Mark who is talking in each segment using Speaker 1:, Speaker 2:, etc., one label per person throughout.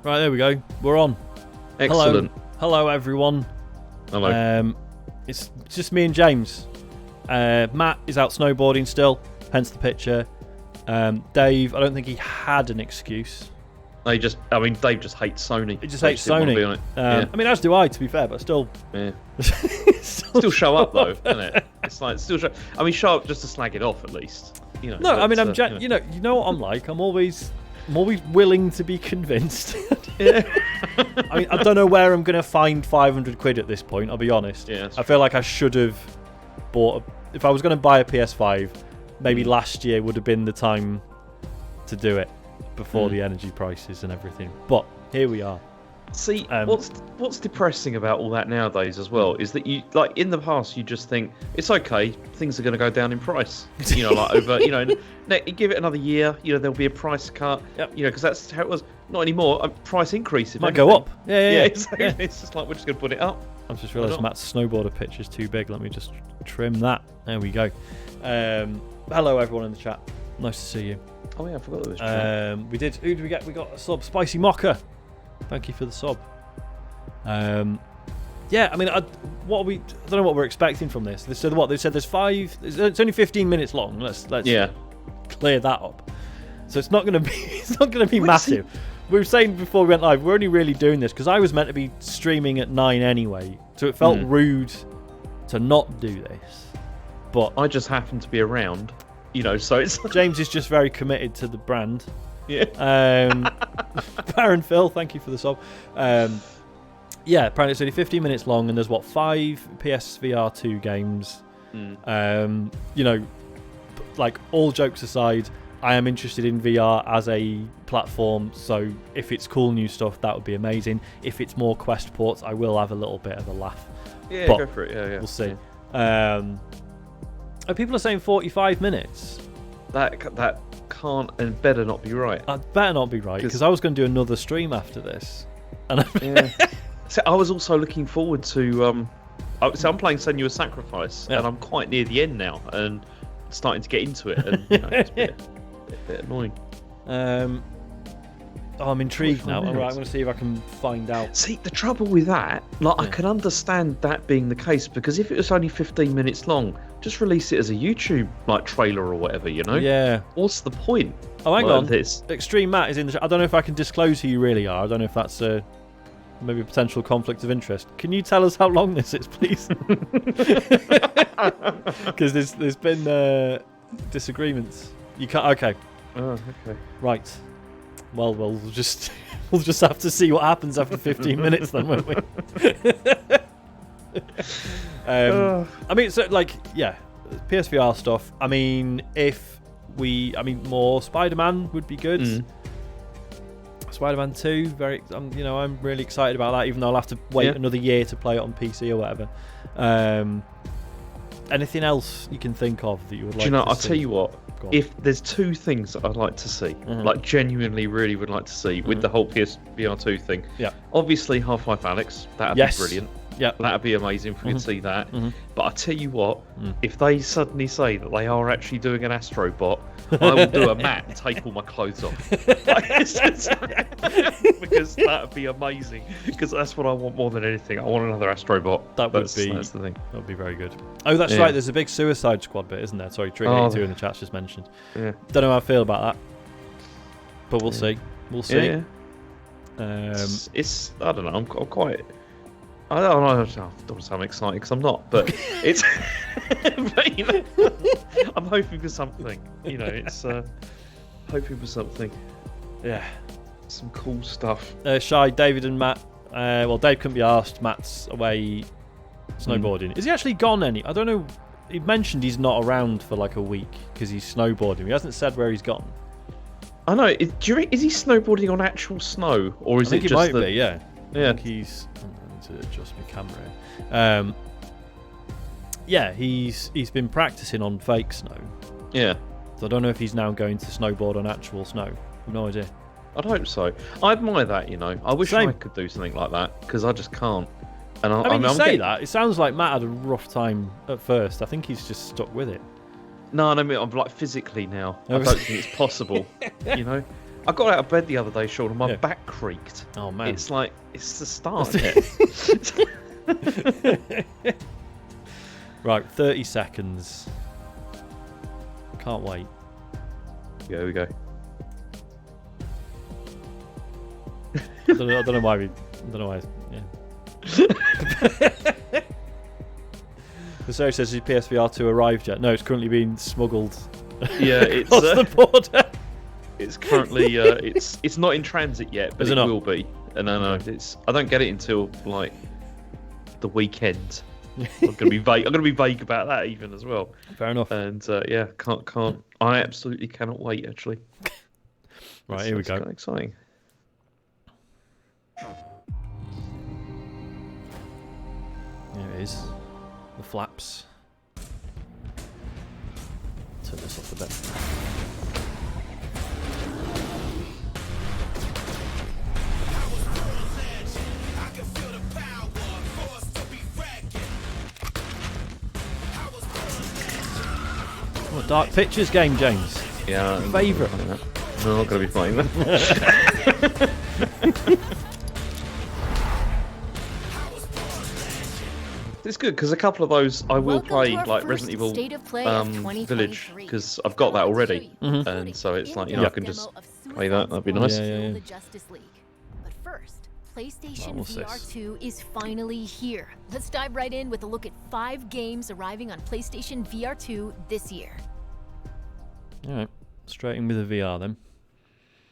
Speaker 1: Right, there we go. We're on.
Speaker 2: Excellent.
Speaker 1: Hello everyone.
Speaker 2: Hello.
Speaker 1: It's just me and James. Matt is out snowboarding still, hence the picture. Dave, I don't think he had an excuse.
Speaker 2: Dave just hates Sony.
Speaker 1: He just hates Sony. I mean, as do I, to be fair, but still.
Speaker 2: Yeah. Still show up though, doesn't it? It's like still show. I mean, show up just to slag it off at least. You know.
Speaker 1: No, I mean, you know what I'm like. I'm always willing to be convinced.
Speaker 2: Yeah.
Speaker 1: I mean, I don't know where I'm going to find 500 quid at this point, I'll be honest.
Speaker 2: Yeah,
Speaker 1: I feel like I should have bought... If I was going to buy a PS5, maybe last year would have been the time to do it before the energy prices and everything. But here we are.
Speaker 2: See, what's depressing about all that nowadays as well is that you, like, in the past you just think it's okay, things are going to go down in price. You know, like over, you know, give it another year, you know, there'll be a price cut.
Speaker 1: Yep.
Speaker 2: You know, because that's how it was. Not anymore. A price increase.
Speaker 1: Might go up. Yeah.
Speaker 2: Exactly. Yeah. It's just like we're just going to put it up.
Speaker 1: I've just realised Matt's snowboarder picture's too big. Let me just trim that. There we go. Hello everyone in the chat. Nice to see you.
Speaker 2: Oh yeah, I forgot there was.
Speaker 1: We did. Who did we get? We got a sub, Spicy Mocha. Thank you for the sub. Yeah, I mean, I don't know what we're expecting from this. So what they said, there's 5. It's only 15 minutes long. Let's clear that up. So it's not going to be massive. We were saying before we went live, we're only really doing this because I was meant to be streaming at 9 anyway, so it felt rude to not do this. But
Speaker 2: I just happened to be around, you know. So it's
Speaker 1: James is just very committed to the brand.
Speaker 2: Yeah.
Speaker 1: Baron Phil, thank you for the sub. Yeah, apparently it's only 15 minutes long, and there's 5 PSVR 2 games. You know, like, all jokes aside, I am interested in VR as a platform, so if it's cool new stuff, that would be amazing. If it's more Quest ports, I will have a little bit of a laugh.
Speaker 2: Yeah,
Speaker 1: but
Speaker 2: go for it. Yeah.
Speaker 1: We'll see. People are saying 45 minutes.
Speaker 2: That can't and better not be right.
Speaker 1: I'd better not be right, because I was going to do another stream after this. And
Speaker 2: So I was also looking forward to... so I'm playing Senua's Sacrifice, and I'm quite near the end now, and starting to get into it, and you know, it's a bit annoying.
Speaker 1: I'm intrigued now. All right, I'm going to see if I can find out.
Speaker 2: See, the trouble with that, like, I can understand that being the case, because if it was only 15 minutes long, just release it as a YouTube like trailer or whatever, you know?
Speaker 1: Yeah.
Speaker 2: What's the point?
Speaker 1: Oh, hang on.
Speaker 2: This?
Speaker 1: Extreme Matt is in the chat. I don't know if I can disclose who you really are. I don't know if that's maybe a potential conflict of interest. Can you tell us how long this is, please? Because there's been disagreements. You can't. Okay.
Speaker 2: Oh, okay.
Speaker 1: Right. Well, we'll just have to see what happens after 15 minutes then, won't we? I mean, so, like, yeah, PSVR stuff. I mean, more Spider-Man would be good. Spider-Man 2, I'm really excited about that, even though I'll have to wait another year to play it on PC or whatever. Anything else you can think of that you would like to see?
Speaker 2: Do you know, I'll tell you what. If there's 2 things that I'd like to see, like genuinely really would like to see with the whole PSVR 2 thing. Yeah. Obviously Half-Life Alyx, that'd be brilliant. Yeah. That'd be amazing if we could see that. But I tell you what, if they suddenly say that they are actually doing an Astrobot, I will do a mat and take all my clothes off. Because that'd be amazing. Because that's what I want more than anything. I want another Astrobot. That's the thing.
Speaker 1: That would be very good. Oh, that's right. There's a big Suicide Squad bit, isn't there? Sorry, Trigger82 in the chat's just mentioned. Yeah. Don't know how I feel about that, but we'll see. We'll see. Yeah.
Speaker 2: It's I don't know. I'm quite. I don't want to sound excited because I'm not, but it's. But, you know, I'm hoping for something. You know, it's hoping for something. Yeah, some cool stuff.
Speaker 1: Shy, David, and Matt. Well, Dave couldn't be asked. Matt's away snowboarding. Is he actually gone? I don't know. He mentioned he's not around for like a week because he's snowboarding. He hasn't said where he's gone.
Speaker 2: I know. Is he snowboarding on actual snow, or is
Speaker 1: I think
Speaker 2: it just
Speaker 1: might be? Yeah.
Speaker 2: Yeah.
Speaker 1: I think he's. To adjust my camera. Yeah, he's been practicing on fake snow. Yeah. So I don't know if he's now going to snowboard on actual snow. I've no idea.
Speaker 2: I'd hope so. I admire that, you know. I wish I could do something like that because I just can't. And
Speaker 1: I mean, that. It sounds like Matt had a rough time at first. I think he's just stuck with it.
Speaker 2: No, I mean, I'm like physically now. I don't think it's possible. You know. I got out of bed the other day, Sean, and my back creaked.
Speaker 1: Oh man!
Speaker 2: It's like it's the start. Isn't
Speaker 1: it? Right, 30 seconds. Can't wait.
Speaker 2: Yeah, here we go.
Speaker 1: I don't know why. Yeah. The Sarah says, "Is PSVR 2 arrived yet?" No, it's currently being smuggled.
Speaker 2: Yeah, it's
Speaker 1: across the border.
Speaker 2: It's currently it's not in transit yet, but it will be. And no, I don't get it until like the weekend. I'm gonna be vague about that even as well.
Speaker 1: Fair enough.
Speaker 2: And yeah, can't. I absolutely cannot wait. Actually.
Speaker 1: Right, here we go.
Speaker 2: Kind of exciting.
Speaker 1: There it is. The flaps. Turn this off a bit. What Dark Pictures game, James?
Speaker 2: Yeah.
Speaker 1: Favourite?
Speaker 2: No, I'm not going to be playing that. It's good because a couple of those I will play, like Resident Evil Village, because I've got that already, and so it's like I can just play that. That'd be nice.
Speaker 1: Yeah.
Speaker 3: But first, PlayStation VR 2 is finally here. Let's dive right in with a look at 5 games arriving on PlayStation VR 2 this year.
Speaker 1: All right, straight in with the VR then.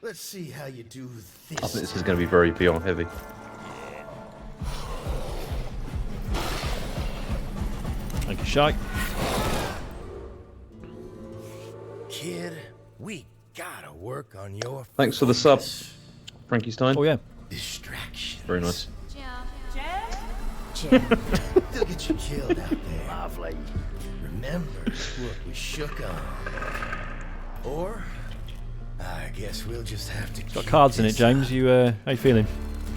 Speaker 4: Let's see how you do this.
Speaker 2: I think this is going to be very VR heavy.
Speaker 1: Thank you, Shy.
Speaker 4: Kid, we gotta work on your.
Speaker 2: Thanks for the sub, Frankie Stein.
Speaker 1: Oh yeah.
Speaker 4: Distraction.
Speaker 2: Very nice.
Speaker 4: They'll get you killed out there. Lovely. Remember what we shook on. Or, I guess we'll just have to.
Speaker 1: It's got cards in it, James. You, how you feeling?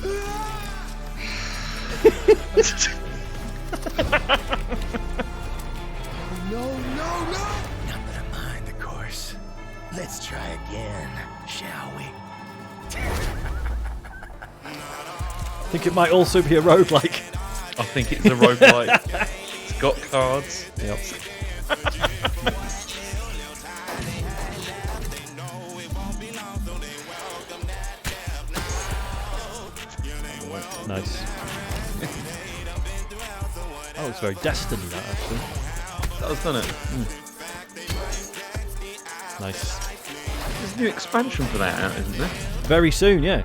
Speaker 4: No. Not that I mind, of course. Let's try again, shall we?
Speaker 1: I think it might also be a roguelike.
Speaker 2: I think it's a roguelike. It's got cards.
Speaker 1: Yep. Nice. Oh, it's very Destiny, that, actually.
Speaker 2: That was done it.
Speaker 1: Nice.
Speaker 2: There's a new expansion for that out, isn't there?
Speaker 1: Very soon, yeah.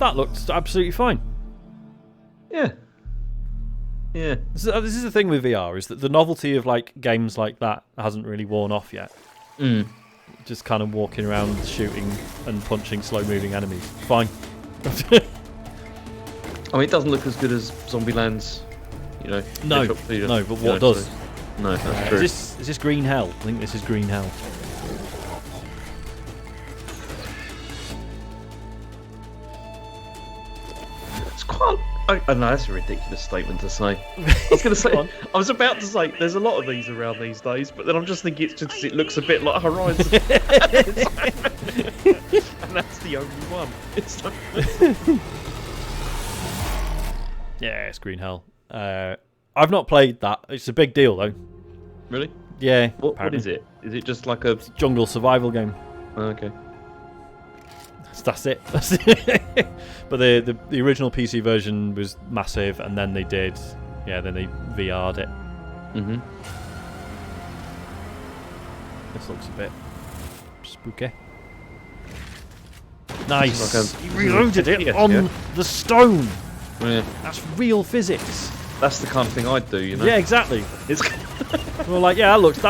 Speaker 1: That looks absolutely fine.
Speaker 2: Yeah.
Speaker 1: This is the thing with VR, is that the novelty of like games like that hasn't really worn off yet. Just kind of walking around shooting and punching slow-moving enemies. Fine.
Speaker 2: I mean, it doesn't look as good as Zombieland's,
Speaker 1: No, but what does?
Speaker 2: So, no, that's true.
Speaker 1: Is this Green Hell? I think this is Green Hell.
Speaker 2: It's quite. I know that's a ridiculous statement to say. I was going to say. I was about to say there's a lot of these around these days, but then I'm just thinking it's just it looks a bit like Horizon, and that's the only one. It's like...
Speaker 1: Yeah, it's Green Hell. I've not played that. It's a big deal though.
Speaker 2: Really?
Speaker 1: Yeah.
Speaker 2: What is it? Is it just like a
Speaker 1: jungle survival game?
Speaker 2: Oh, okay.
Speaker 1: That's it. But the original PC version was massive, and then they VR'd it. This looks a bit spooky. Nice.
Speaker 2: Like
Speaker 1: he reloaded it on the stone.
Speaker 2: Yeah.
Speaker 1: That's real physics.
Speaker 2: That's the kind of thing I'd do,
Speaker 1: Yeah, exactly. It's well, like that looks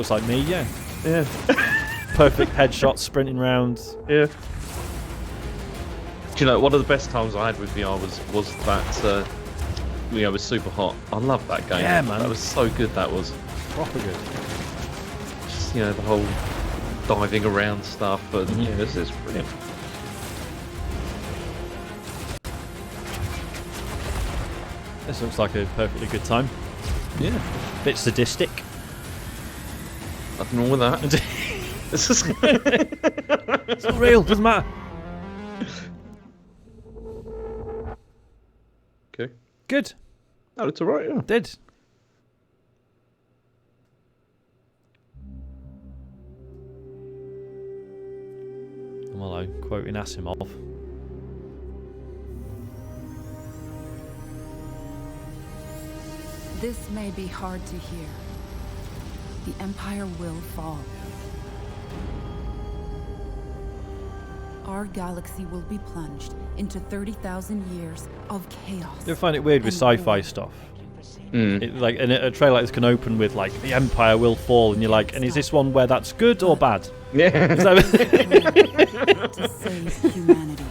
Speaker 1: like me. Yeah. Perfect headshot, sprinting round.
Speaker 2: Yeah. Do you know, one of the best times I had with VR was that it was super hot. I love that game.
Speaker 1: Yeah, man.
Speaker 2: That was so good. That was
Speaker 1: proper good.
Speaker 2: Just the whole diving around stuff, and this is brilliant.
Speaker 1: This looks like a perfectly good time.
Speaker 2: Yeah.
Speaker 1: Bit sadistic.
Speaker 2: Nothing wrong with that.
Speaker 1: It's not real. Doesn't matter.
Speaker 2: Okay.
Speaker 1: Good.
Speaker 2: Oh, it's alright. Yeah.
Speaker 1: Did. Hello, quoting Asimov.
Speaker 5: This may be hard to hear. The Empire will fall. Our galaxy will be plunged into 30,000 years of chaos.
Speaker 1: Do you find it weird with sci-fi stuff? Like, and a trailer like this can open with like the Empire will fall, and you're like, and is this one where that's good or bad?
Speaker 2: Yeah.
Speaker 5: To save humanity.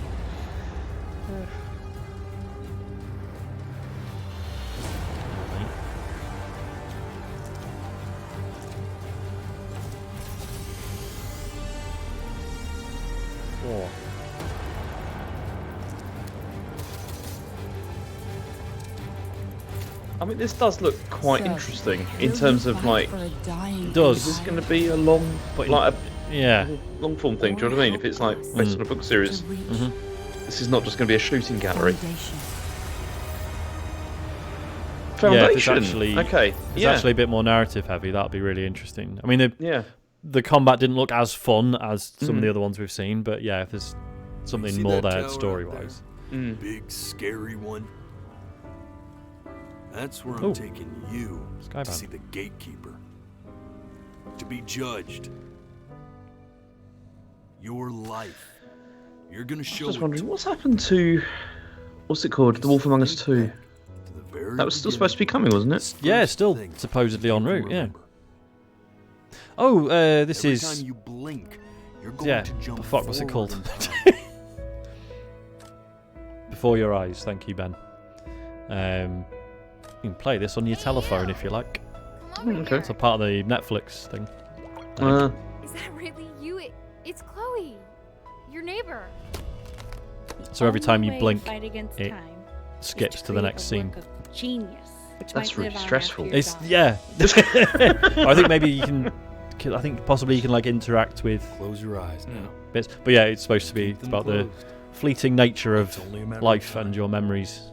Speaker 2: I mean, this does look quite interesting in terms of like.
Speaker 1: It does.
Speaker 2: Is this going to be a long, like a long form thing? Do you know what I mean? If it's like based on a book series, this is not just going to be a shooting gallery. Foundation.
Speaker 1: Yeah, if it's actually,
Speaker 2: okay.
Speaker 1: It's actually a bit more narrative heavy. That'd be really interesting. I mean, the combat didn't look as fun as some of the other ones we've seen, but yeah, if there's something more there story-wise.
Speaker 6: Big scary one. That's where I'm taking you to see the gatekeeper. To be judged. Your life. You're gonna show.
Speaker 2: Just wondering what's happened to what's it called? The Wolf Among Us 2. That was still supposed to be coming, wasn't it?
Speaker 1: Yeah, still supposedly en route. Yeah. Oh, this is.
Speaker 6: Every time you blink, you're going
Speaker 1: Yeah.
Speaker 6: to jump
Speaker 1: Fuck, what's it called?
Speaker 6: forward.
Speaker 1: Before Your Eyes. Thank you, Ben. You can play this on your telephone if you like.
Speaker 2: Okay.
Speaker 1: It's a part of the Netflix thing.
Speaker 3: Is that really you? It's Chloe, your neighbor.
Speaker 1: So every time you blink,
Speaker 7: it
Speaker 1: skips to the next scene.
Speaker 7: Genius,
Speaker 2: That's really stressful.
Speaker 1: It's I think maybe you can. I think possibly you can like interact with
Speaker 6: Close your eyes now.
Speaker 1: bits. But yeah, it's supposed to be about the fleeting nature of life and your memories.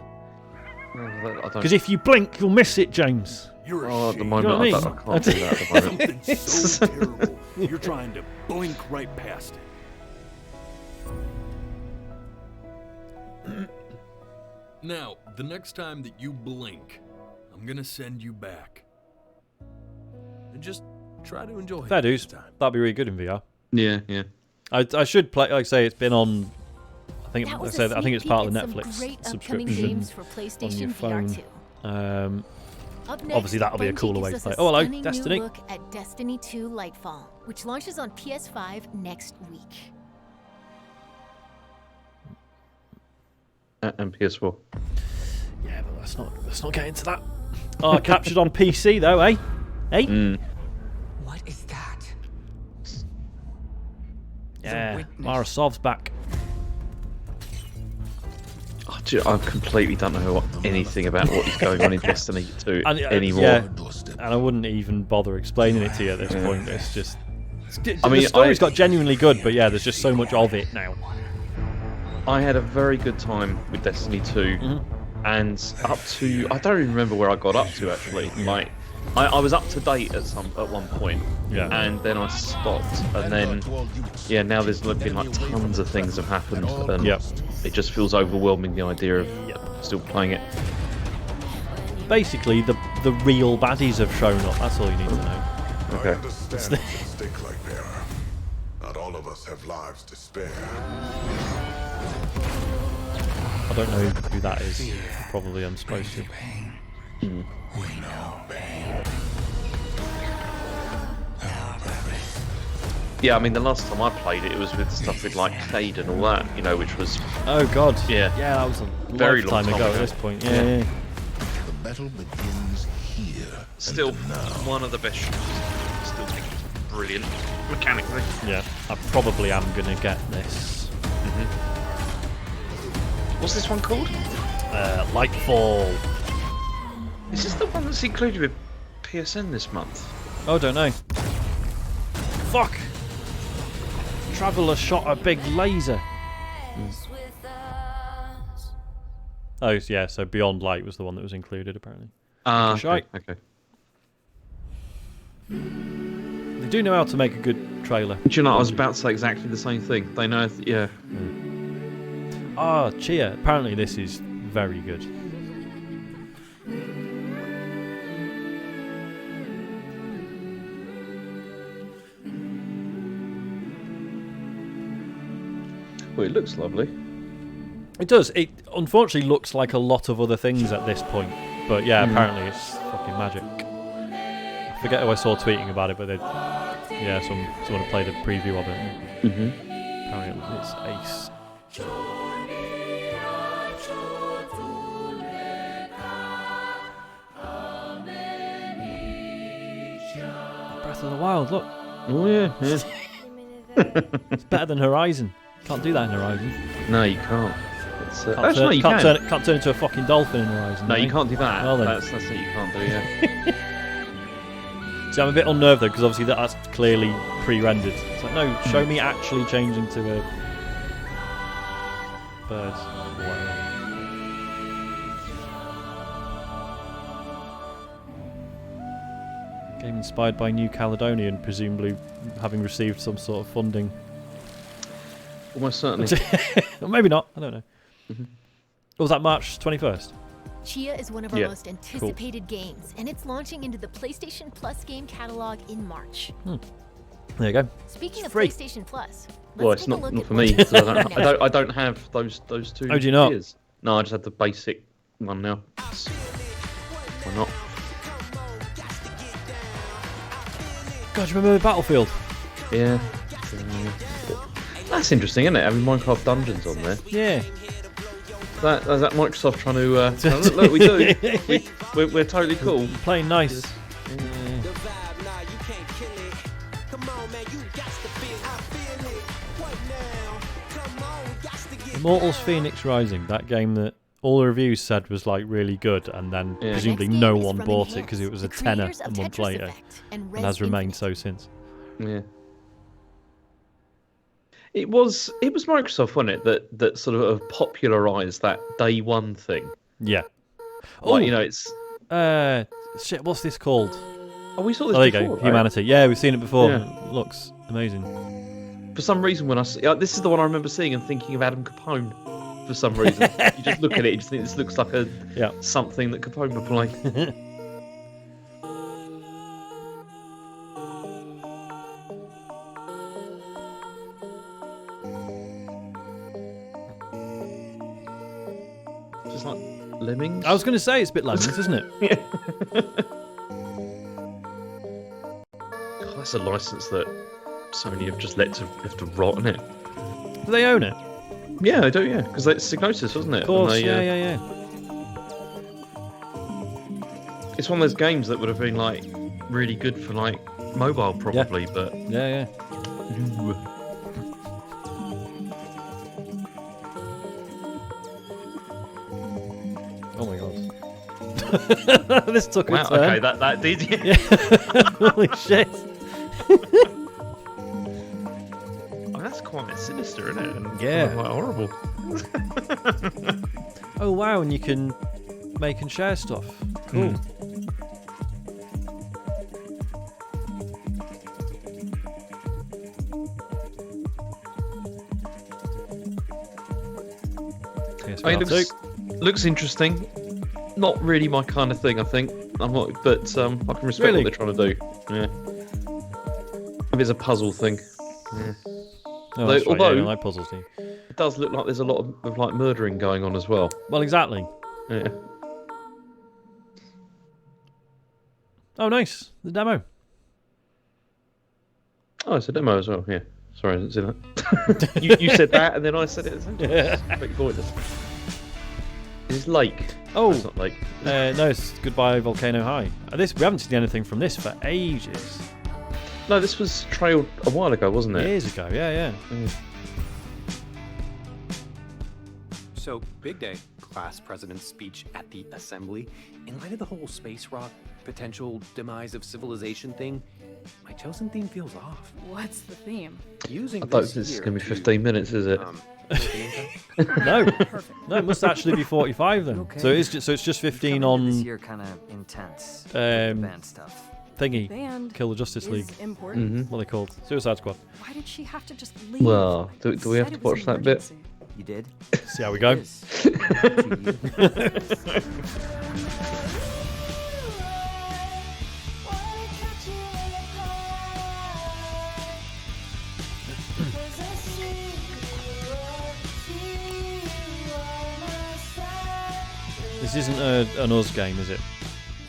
Speaker 1: Because if you blink, you'll miss it, James.
Speaker 6: You're
Speaker 2: Oh, at the
Speaker 1: You
Speaker 2: moment,
Speaker 1: know what I mean?
Speaker 2: I can't do that at the moment.
Speaker 6: something so terrible. You're trying to blink right past it. Now, the next time that you blink, I'm gonna send you back. And just try to enjoy
Speaker 1: Fair
Speaker 6: it
Speaker 1: dues.
Speaker 6: this time.
Speaker 1: That'd be really good in VR.
Speaker 2: Yeah, yeah.
Speaker 1: I should play. Like I say, it's been on. I think
Speaker 3: That
Speaker 1: I
Speaker 3: was
Speaker 1: said
Speaker 3: a
Speaker 1: I think it's part of the
Speaker 3: sneak peek at
Speaker 1: Netflix
Speaker 3: some great upcoming
Speaker 1: subscription
Speaker 3: games for
Speaker 1: on
Speaker 3: PlayStation
Speaker 1: your phone.
Speaker 3: VR2. Up next,
Speaker 1: Obviously, that'll be a
Speaker 3: Bungie
Speaker 1: cooler way
Speaker 3: gives
Speaker 1: to
Speaker 3: us
Speaker 1: play.
Speaker 3: a
Speaker 1: Oh, hello,
Speaker 3: stunning
Speaker 1: Destiny.
Speaker 3: new look at Destiny 2 Lightfall, which launches on PS5 next week.
Speaker 2: And PS4.
Speaker 1: Yeah, but let's not get into that. Oh, captured on PC though, eh? Eh?
Speaker 8: What is that?
Speaker 1: Yeah, Mara Sov's back.
Speaker 2: I completely don't know anything about what is going on in Destiny 2 anymore.
Speaker 1: Yeah, and I wouldn't even bother explaining it to you at this point. It's just.
Speaker 2: I mean,
Speaker 1: the story's got genuinely good, but yeah, there's just so much of it now.
Speaker 2: I had a very good time with Destiny 2, and up to I don't even remember where I got up to actually. Like, I was up to date at one point, and then I stopped, and then now there's been like tons of things have happened, and it just feels overwhelming, the idea of still playing it.
Speaker 1: Basically, the real baddies have shown up. That's all you need to know.
Speaker 2: Okay.
Speaker 9: I understand a mistake like there. Not all of us have lives to spare.
Speaker 1: I don't know who that is. Probably I'm supposed to.
Speaker 4: We know pain.
Speaker 2: Yeah, I mean, the last time I played it, it was with stuff with like Cade and all that, you know, which was
Speaker 1: Oh God.
Speaker 2: Yeah.
Speaker 1: Yeah, that was a
Speaker 2: Very
Speaker 1: lifetime
Speaker 2: long time
Speaker 1: ago
Speaker 2: ago.
Speaker 1: at this point. Yeah.
Speaker 4: The battle begins here.
Speaker 2: still
Speaker 4: and now.
Speaker 2: one of the best shooters. Still think it's brilliant mechanically.
Speaker 1: Yeah. I probably am gonna get this.
Speaker 2: What's this one called?
Speaker 1: Lightfall.
Speaker 2: Is this the one that's included with PSN this month?
Speaker 1: Oh, don't know. Fuck. traveller shot a big laser. Oh, yeah, so Beyond Light was the one that was included, apparently.
Speaker 2: Okay.
Speaker 1: They do know how to make a good trailer.
Speaker 2: Do you know, I was about to say exactly the same thing. They know, yeah.
Speaker 1: Chia. Apparently this is very good.
Speaker 2: Well, it looks lovely.
Speaker 1: It does. It unfortunately looks like a lot of other things at this point. But yeah, apparently it's fucking magic. I forget who I saw tweeting about it, but someone had played a preview of it. Apparently it's ace. Breath of the Wild, look.
Speaker 2: Oh yeah.
Speaker 1: It's better than Horizon. Can't do that in Horizon.
Speaker 2: No, you can't.
Speaker 1: Can't turn into a fucking dolphin in Horizon.
Speaker 2: No, you can't do that.
Speaker 1: Well,
Speaker 2: that's what you can't do, yeah.
Speaker 1: See, I'm a bit unnerved though, because obviously that's clearly pre-rendered. It's like, no, show me actually changing to a bird. Whatever. Game inspired by New Caledonia and presumably having received some sort of funding.
Speaker 2: Almost certainly.
Speaker 1: Or maybe not, I don't know. Was that March 21st?
Speaker 3: Chia is one of our most anticipated games, and it's launching into the PlayStation Plus game catalog in March.
Speaker 1: There you go.
Speaker 3: Speaking of
Speaker 1: free.
Speaker 3: PlayStation Plus,
Speaker 2: well, it's not for me. Because I don't have those two.
Speaker 1: Oh, do you not?
Speaker 2: Tiers. No, I just have the basic one now. Why not?
Speaker 1: God, do you remember Battlefield?
Speaker 2: Yeah. That's interesting, isn't it? Having Minecraft Dungeons on there.
Speaker 1: Yeah.
Speaker 2: Is that Microsoft trying to... look, we do. We're totally cool.
Speaker 1: Playing nice. Immortals Phoenix Rising, that game that all the reviews said was like really good, and then presumably no one bought it because it was a tenner a month later, and has remained so since.
Speaker 2: Yeah. It was Microsoft, wasn't it, that sort of popularised that day one thing.
Speaker 1: Yeah.
Speaker 2: Like, you know, it's
Speaker 1: shit. What's this called?
Speaker 2: Oh, we saw this.
Speaker 1: There you
Speaker 2: before,
Speaker 1: go.
Speaker 2: right?
Speaker 1: Humanity. Yeah, we've seen it before.
Speaker 2: Yeah.
Speaker 1: It looks amazing.
Speaker 2: For some reason, when this is the one I remember seeing and thinking of Adam Capone. For some reason, you just look at it, and just think this looks like something that Capone would play. Just like Lemmings.
Speaker 1: I was going to say it's a bit Lemmings, isn't it?
Speaker 2: Yeah. God, that's a license that Sony have just left to rot, isn't it?
Speaker 1: Do they own it?
Speaker 2: Yeah, they do, yeah. Because it's Psygnosis, wasn't it?
Speaker 1: Of course,
Speaker 2: yeah. It's one of those games that would have been, like, really good for, like, mobile, probably, but...
Speaker 1: Yeah. Oh my god. This took a turn.
Speaker 2: Okay, that did,
Speaker 1: yeah. Holy shit.
Speaker 2: That's quite sinister, isn't it? And
Speaker 1: yeah.
Speaker 2: Quite horrible.
Speaker 1: Oh wow, and you can make and share stuff. Cool.
Speaker 2: Looks interesting. Not really my kind of thing, I think. I'm not, but I can respect what they're trying to do. Yeah. If it's a puzzle thing. Yeah.
Speaker 1: Oh, that's right.
Speaker 2: Although
Speaker 1: yeah, I like puzzles too.
Speaker 2: It does look like there's a lot of like murdering going on as well.
Speaker 1: Well, exactly.
Speaker 2: Yeah.
Speaker 1: Oh, nice. The demo.
Speaker 2: Oh, it's a demo as well. Yeah. Sorry, I didn't see that. you said that, and then I said it. Yeah. Pretty pointless. It's Lake.
Speaker 1: Oh,
Speaker 2: it's not Lake.
Speaker 1: No, it's Goodbye Volcano High. We haven't seen anything from this for ages.
Speaker 2: No, this was trailed a while ago, wasn't it?
Speaker 1: Years ago, yeah.
Speaker 7: So, big day. Class president's speech at the assembly. In light of the whole space rock potential demise of civilization thing, my chosen theme feels off.
Speaker 10: What's the theme?
Speaker 2: I don't think this is going to be 15 minutes, is it?
Speaker 1: No, no, it must actually be 45 then.
Speaker 8: Okay.
Speaker 1: So it's just 15 on
Speaker 8: this year kind of intense band stuff.
Speaker 1: Thingy.
Speaker 10: Band
Speaker 1: Kill the Justice League.
Speaker 10: Important.
Speaker 1: What are they called? Suicide Squad.
Speaker 10: Why did she have to just leave?
Speaker 2: Well, do we have to watch that bit?
Speaker 8: You did?
Speaker 1: See how we go. This isn't an Us game, is it?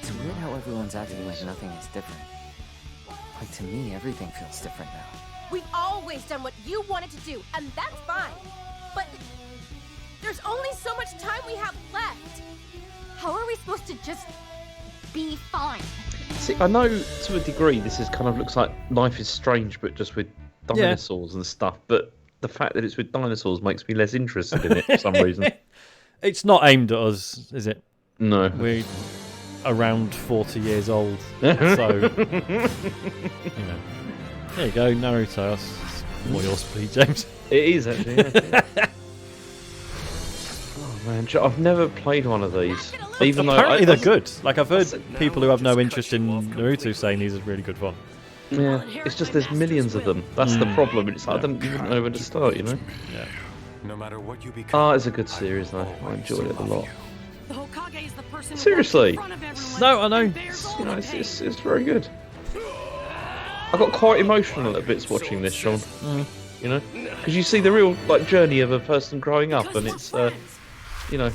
Speaker 8: It's weird how everyone's acting like nothing is different. Like, to me, everything feels different now.
Speaker 11: We've always done what you wanted to do, and that's fine. But there's only so much time we have left. How are we supposed to just be fine?
Speaker 2: See, I know to a degree this is kind of looks like Life is Strange, but just with dinosaurs and stuff. But the fact that it's with dinosaurs makes me less interested in it for some reason.
Speaker 1: It's not aimed at us, is it?
Speaker 2: No.
Speaker 1: We're around 40 years old, so you know. There you go, Naruto. That's more your speed, James.
Speaker 2: It is actually. Yeah. Oh man, I've never played one of these. Even
Speaker 1: apparently
Speaker 2: though
Speaker 1: they're good. Like I've heard people who have no interest in Naruto saying these are really good fun.
Speaker 2: Yeah, it's just there's millions of them. That's the problem. It's like, I don't even know where to start, you know.
Speaker 1: Yeah.
Speaker 12: No matter what you become.
Speaker 2: Oh, it's a good series though. I enjoyed it a lot.
Speaker 10: The Hokage is the person
Speaker 2: Seriously.
Speaker 1: No, I know.
Speaker 2: You know, it's very good. I got quite emotional at bits watching this, Sean. You know, because you see the real like journey of a person growing up, and it's you know,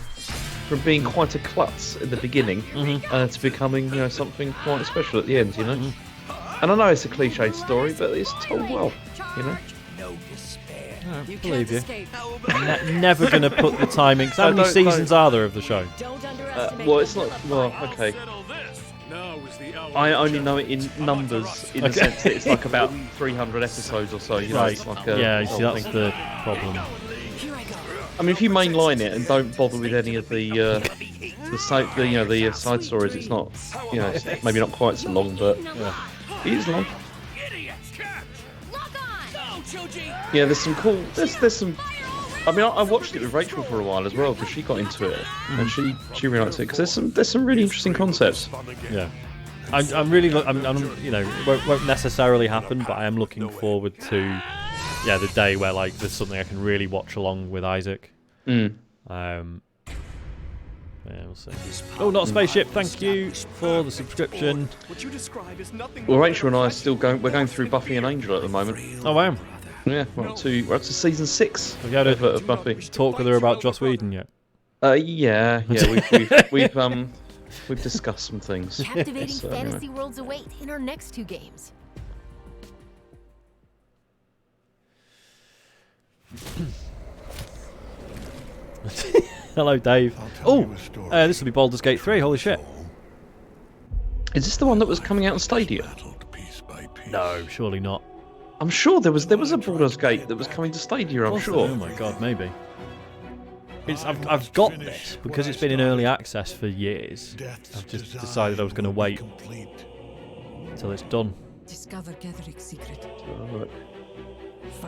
Speaker 2: from being quite a klutz in the beginning to becoming something quite special at the end. You know, and I know it's a cliched story, but it's told well. You know.
Speaker 1: I don't believe you. Never going to put the timing. How many seasons are there of the show?
Speaker 2: Well, it's not. Well, okay. I only know it in numbers, in the sense that it's like about 300 episodes or so. You know, it's like
Speaker 1: yeah, see, that's the problem.
Speaker 2: I mean, if you mainline it and don't bother with any of the side stories, it's not. It's maybe not quite so long, but it is long. Yeah, there's some cool. There's some. I mean, I watched it with Rachel for a while as well because she got into it and she really liked it because there's some really interesting concepts.
Speaker 1: Yeah, I'm really it won't necessarily happen, but I am looking forward to the day where like there's something I can really watch along with Isaac.
Speaker 2: Yeah,
Speaker 1: we'll see. Oh, not a spaceship. Thank you for the subscription.
Speaker 2: Well, Rachel and I are still going. We're going through Buffy and Angel at the moment.
Speaker 1: Oh wow.
Speaker 2: Yeah, we're up to season 6
Speaker 1: of
Speaker 2: Buffy.
Speaker 1: Talk with her about Joss Whedon yet?
Speaker 2: Yeah. We've discussed some things.
Speaker 3: Captivating fantasy worlds await in our next 2 games.
Speaker 1: Hello, Dave. Oh, this will be Baldur's Gate 3. Holy shit!
Speaker 2: Is this the one that was coming out on Stadia?
Speaker 1: No, surely not.
Speaker 2: I'm sure there was a Baldur's Gate that was coming to Stadia. I'm sure.
Speaker 1: Oh my god, maybe. I've got this because it's been in early access for years. I've just decided I was going to wait until it's done.
Speaker 5: Discover Getheric's secret.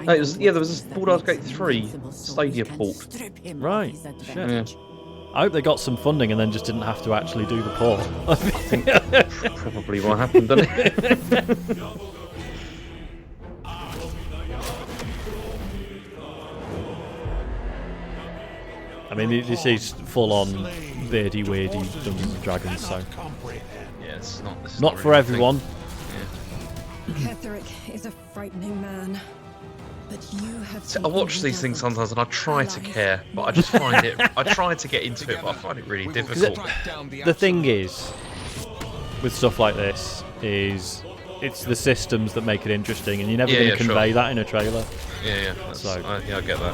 Speaker 2: There was a Baldur's Gate 3 Stadia port.
Speaker 1: Right. Shit. Yeah. I hope they got some funding and then just didn't have to actually do the port.
Speaker 2: I think probably what happened, doesn't it?
Speaker 1: I mean, this is full-on beardy, weirdy Dungeons and Dragons, so
Speaker 2: yeah, it's
Speaker 1: not for everyone.
Speaker 10: Ketheric is a frightening man, but you have.
Speaker 2: I watch these things sometimes and I try to care, but I just find it. I try to get into it, but I find it really difficult.
Speaker 1: The thing is, with stuff like this, is it's the systems that make it interesting, and you're never going to convey that in a trailer.
Speaker 2: Yeah. I get that.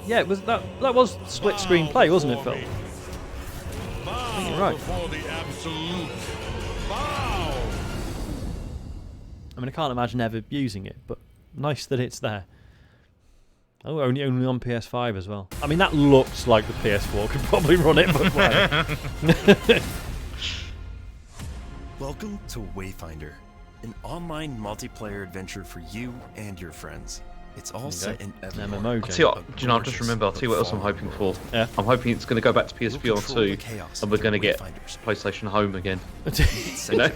Speaker 1: Yeah, it was that was split screen play, wasn't it, Phil? I think you're right. I mean, I can't imagine ever using it, but nice that it's there. Oh, only on PS5 as well. I mean, that looks like the PS4 could probably run it, but whatever.
Speaker 13: Welcome to Wayfinder, an online multiplayer adventure for you and your friends. It's all set in
Speaker 1: MMO game.
Speaker 2: I just remember, I'll tell you what else I'm hoping for. Yeah. I'm hoping it's going to go back to PSVR 2 and we're going to get PlayStation Home again.
Speaker 13: You know?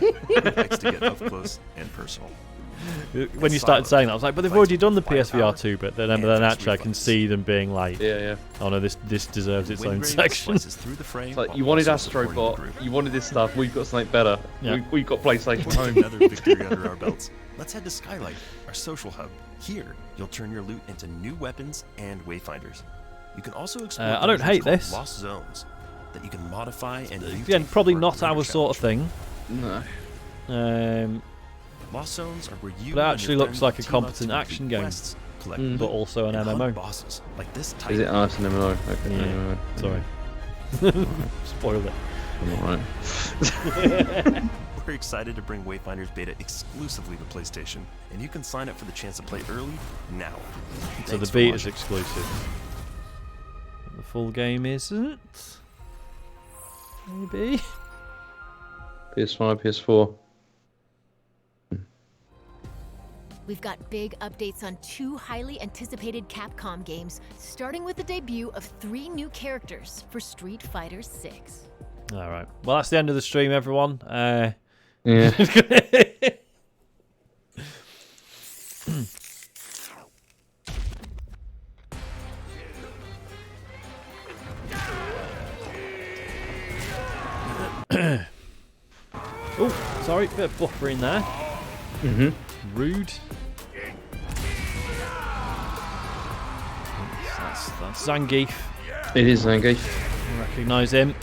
Speaker 13: Likes to get up close and personal.
Speaker 1: When you started saying that, I was like, but they've already done the PSVR 2 bit. Then actually I can see them being like, oh no, this deserves its own section.
Speaker 2: It's like, you wanted Astrobot, you wanted this stuff, we've got something better. Yeah. We've got PlayStation Home.
Speaker 13: Another victory under our belts. Let's head to Skylight, our social hub. Here, you'll turn your loot into new weapons and wayfinders. You can also explore
Speaker 1: I don't hate this.
Speaker 13: Lost zones that you can modify and
Speaker 1: again, probably not our sort of thing.
Speaker 2: No.
Speaker 13: Lost zones are where you.
Speaker 1: But it actually looks like a competent action game, but also an MMO.
Speaker 13: Bosses like this type.
Speaker 2: Is it? Oh, it's an MMO. Okay.
Speaker 1: Yeah. Sorry. Spoiled it.
Speaker 2: I'm alright.
Speaker 13: We're excited to bring Wayfinder's beta exclusively to PlayStation, and you can sign up for the chance to play early now.
Speaker 1: So the beta is exclusive. The full game isn't. Maybe.
Speaker 2: PS5, PS4.
Speaker 3: We've got big updates on 2 highly anticipated Capcom games, starting with the debut of 3 new characters for Street Fighter 6.
Speaker 1: All right. Well, that's the end of the stream, everyone.
Speaker 2: Yeah.
Speaker 1: Oh, sorry, bit of buffering there. Rude. That's Zangief.
Speaker 2: It is Zangief.
Speaker 1: I recognise him.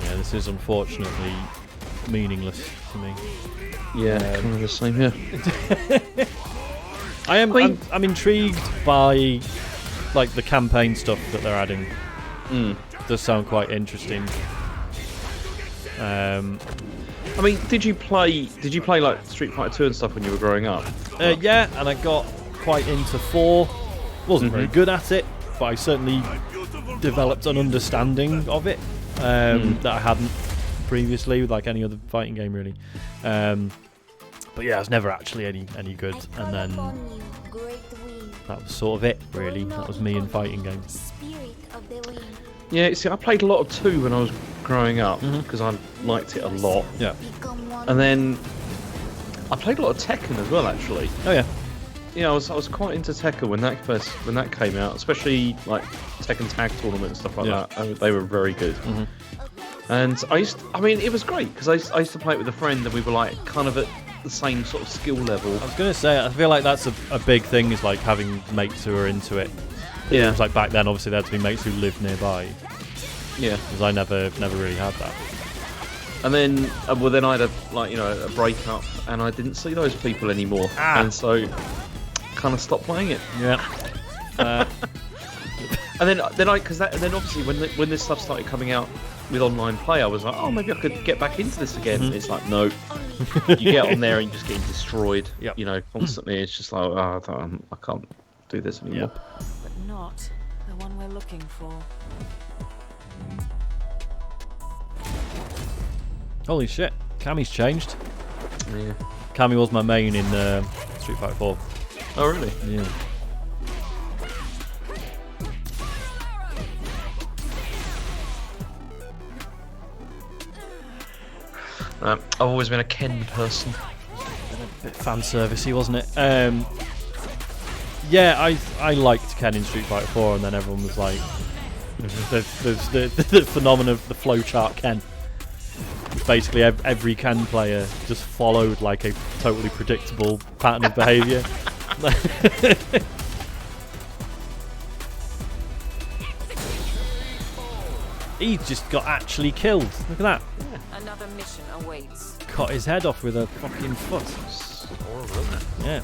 Speaker 1: Yeah, this is unfortunately meaningless to me.
Speaker 2: Yeah, kind of the same here.
Speaker 1: I'm intrigued by like the campaign stuff that they're adding. Does sound quite interesting.
Speaker 2: I mean, did you play like Street Fighter 2 and stuff when you were growing up?
Speaker 1: Yeah, and I got quite into 4. Wasn't very good at it, but I certainly developed an understanding of it that I hadn't previously with like any other fighting game really. But yeah, I was never actually any good, and then that was sort of it really. That was me in fighting games.
Speaker 2: Yeah, see, I played a lot of 2 when I was growing up because I liked it a lot.
Speaker 1: Yeah.
Speaker 2: And then I played a lot of Tekken as well, actually.
Speaker 1: Oh yeah.
Speaker 2: Yeah, I was quite into Tekken when that came out, especially like Tekken Tag Tournament and stuff like that. They were very good. And I mean, it was great because I used to play it with a friend, and we were like kind of at the same sort of skill level.
Speaker 1: I was going to say, I feel like that's a big thing, is like having mates who are into it.
Speaker 2: Yeah.
Speaker 1: It was like back then, obviously, there had to be mates who lived nearby.
Speaker 2: Yeah.
Speaker 1: Because I never really had that.
Speaker 2: And then, then I had a breakup, and I didn't see those people anymore, and so kind of stopped playing it.
Speaker 1: Yeah.
Speaker 2: And then obviously when this stuff started coming out with online play, I was like, oh, maybe I could get back into this again. It's like, no, you get on there and you're just getting destroyed. You know, constantly. It's just like, oh, I can't do this anymore.
Speaker 14: But not the one we're looking for.
Speaker 1: Holy shit, Cammy's changed.
Speaker 2: Yeah.
Speaker 1: Cammy was my main in Street Fighter 4.
Speaker 2: Oh, really?
Speaker 1: Yeah.
Speaker 2: I've always been a Ken person.
Speaker 1: A bit fan servicey, wasn't it? Yeah, I liked Ken in Street Fighter 4, and then everyone was like, there's the phenomenon of the flowchart Ken. Basically, every Ken player just followed like a totally predictable pattern of behaviour. He just got actually killed. Look at that.
Speaker 14: Another mission awaits.
Speaker 1: Cut his head off with a fucking foot.
Speaker 2: Horrible, isn't it?
Speaker 1: Yeah.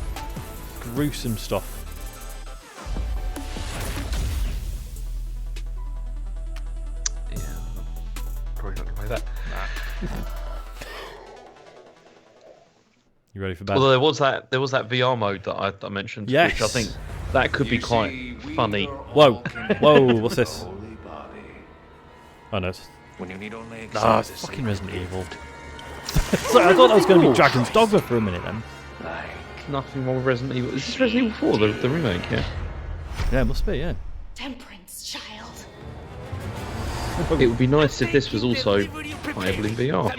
Speaker 1: Gruesome stuff. You ready for bed?
Speaker 2: Although there was that VR mode that I mentioned, which I think that could be quite funny.
Speaker 1: Whoa, what's this? Oh no.
Speaker 7: When you need only
Speaker 1: it's fucking Resident Evil. Sorry, I thought that was going to be Dragon's Dogma for a minute then.
Speaker 2: Nothing wrong with Resident Evil. Is this Resident Evil 4, the remake? Yeah.
Speaker 1: Yeah, it must be. Yeah.
Speaker 11: Temperance, child.
Speaker 2: It would be nice if this was also playable in VR.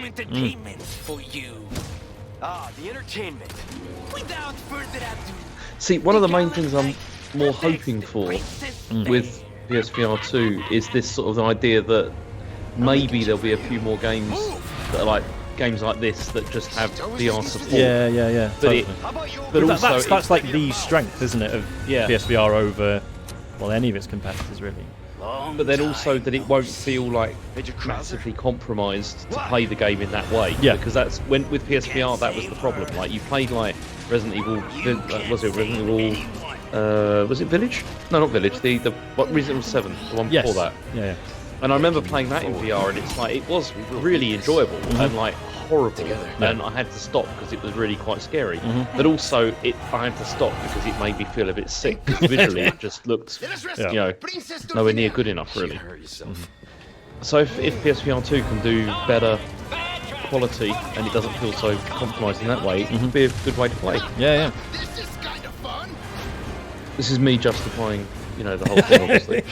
Speaker 7: For you. The entertainment. Without further ado.
Speaker 2: See, one of the main things I'm more hoping for with PSVR 2 is this sort of idea that maybe there'll be a few more games that are like games like this that just have VR support.
Speaker 1: Yeah.
Speaker 2: But,
Speaker 1: totally. That's like the strength, isn't it, of PSVR over any of its competitors, really.
Speaker 2: But then also that it won't feel like massively compromised to play the game in that way.
Speaker 1: Yeah.
Speaker 2: Because that's when with PSVR that was the problem. Like you played like Resident Evil, was it Resident Evil? Was it Village? No, not Village. The Resident Evil 7, the one before that.
Speaker 1: Yeah.
Speaker 2: And I remember playing that in VR, and it's like it was really enjoyable and like horrible, and I had to stop because it was really quite scary. But also, I had to stop because it made me feel a bit sick. Because visually, it just looked, nowhere near good enough, really. So if PSVR 2 can do better quality and it doesn't feel so compromised in that way, it would be a good way to play.
Speaker 1: Yeah.
Speaker 2: This is me justifying, the whole thing, obviously.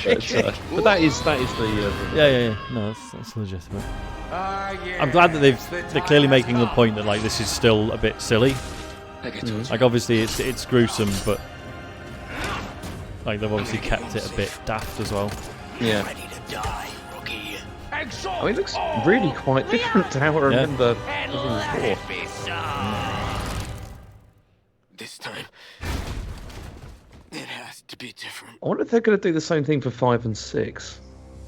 Speaker 2: But that is the.
Speaker 1: Yeah. No, that's legitimate. I'm glad that they're clearly making the point that like this is still a bit silly. Like obviously it's gruesome, but like they've obviously kept it a bit daft as well.
Speaker 2: Yeah. I mean, it looks really quite different to how I remember before.
Speaker 7: This time. It has to be different.
Speaker 2: I wonder if they're going to do the same thing for 5 and 6,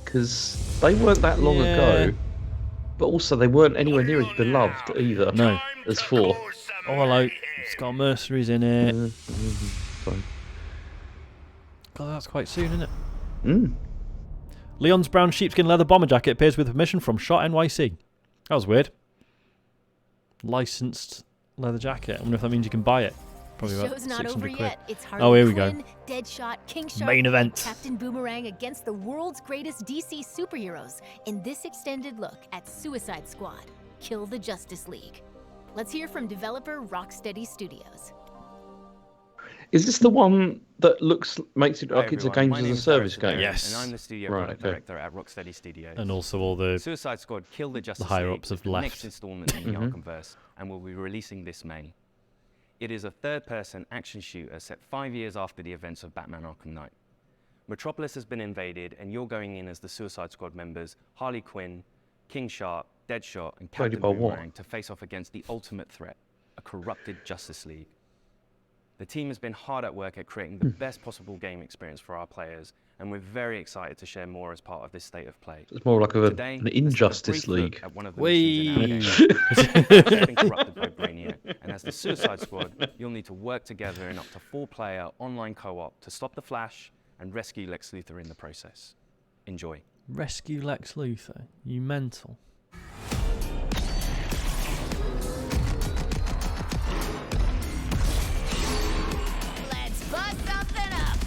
Speaker 2: because they weren't that long ago, but also they weren't anywhere near as beloved either.
Speaker 1: No,
Speaker 2: as 4.
Speaker 1: Oh, hello. It's got mercenaries in it. God, that's quite soon, isn't it? Leon's brown sheepskin leather bomber jacket appears with permission from Shot NYC. That was weird. Licensed leather jacket. I wonder if that means you can buy it. Probably about
Speaker 3: Show's not over
Speaker 1: £600.
Speaker 3: yet. It's Harley
Speaker 1: Here we
Speaker 3: Quinn,
Speaker 1: go.
Speaker 3: Deadshot, King Shark,
Speaker 1: Main event.
Speaker 3: and Captain Boomerang against the world's greatest DC superheroes in this extended look at Suicide Squad: Kill the Justice League. Let's hear from developer Rocksteady Studios.
Speaker 2: Is this the one that makes it like it's a games as a service game?
Speaker 8: Yes. And I'm the studio product director at Rocksteady Studios.
Speaker 1: And also all the
Speaker 8: Suicide Squad: Kill the Justice
Speaker 1: higher
Speaker 8: League
Speaker 1: ups have
Speaker 8: the
Speaker 1: left.
Speaker 8: Next installment in the Arkhamverse, and will be releasing this May. It is a third-person action shooter set 5 years after the events of Batman Arkham Knight. Metropolis has been invaded, and you're going in as the Suicide Squad members Harley Quinn, King Shark, Deadshot, and Captain Boomerang to face off against the ultimate threat, a corrupted Justice League. The team has been hard at work at creating the best possible game experience for our players, and we're very excited to share more as part of this state of play.
Speaker 2: It's more like an Injustice League.
Speaker 8: Been corrupted by Brainiac, and as the Suicide Squad, you'll need to work together in up to 4-player online co-op to stop the Flash and rescue Lex Luthor in the process. Enjoy.
Speaker 1: Rescue Lex Luthor? You mental.
Speaker 3: Let's buzz something up.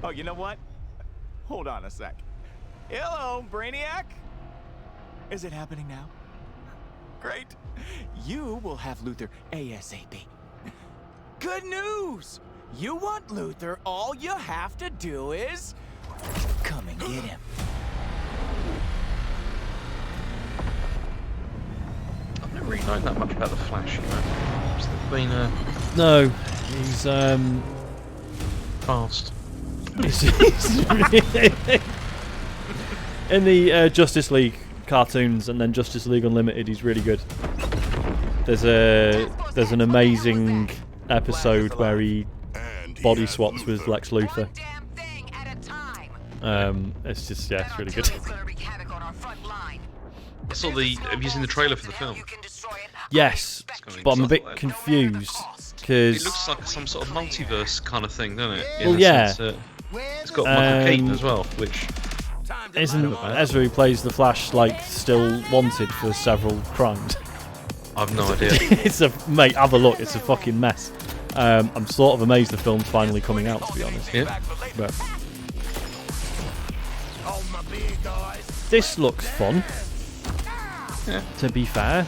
Speaker 15: Oh, you know what? Hold on a sec. Hello, Brainiac? Is it happening now? Great. You will have Luthor ASAP. Good news! You want Luthor, all you have to do is come and get him.
Speaker 2: I've never really known that much about the Flash, It's been
Speaker 1: No, he's
Speaker 2: fast.
Speaker 1: In the Justice League cartoons and then Justice League Unlimited, he's really good. There's an amazing episode where he body swaps with Lex Luthor. It's just it's really good.
Speaker 2: I saw have you seen the trailer for the film?
Speaker 1: Yes, but I'm a bit confused because
Speaker 2: it looks like some sort of multiverse kind of thing, doesn't it?
Speaker 1: Well, yeah,
Speaker 2: It's got Michael Keaton as well, which
Speaker 1: isn't Ezra, who plays the Flash, like still wanted for several crimes.
Speaker 2: I've no idea.
Speaker 1: It's mate, have a look. It's a fucking mess. I'm sort of amazed the film's finally coming out, to be honest.
Speaker 2: Yeah.
Speaker 1: But this looks fun.
Speaker 2: Yeah.
Speaker 1: To be fair.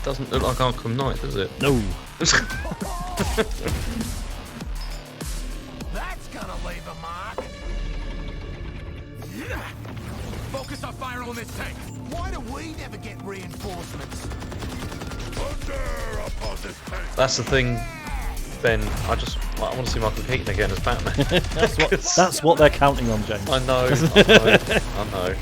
Speaker 2: Doesn't look like Arkham Knight, does it?
Speaker 1: No.
Speaker 4: That's gonna leave a mark.
Speaker 16: Focus our fire on this tank.
Speaker 4: Why do we never get reinforcements?
Speaker 2: That's the thing, Ben. I want to see Michael Keaton again as Batman.
Speaker 1: That's what they're counting on, James.
Speaker 2: I know. I know.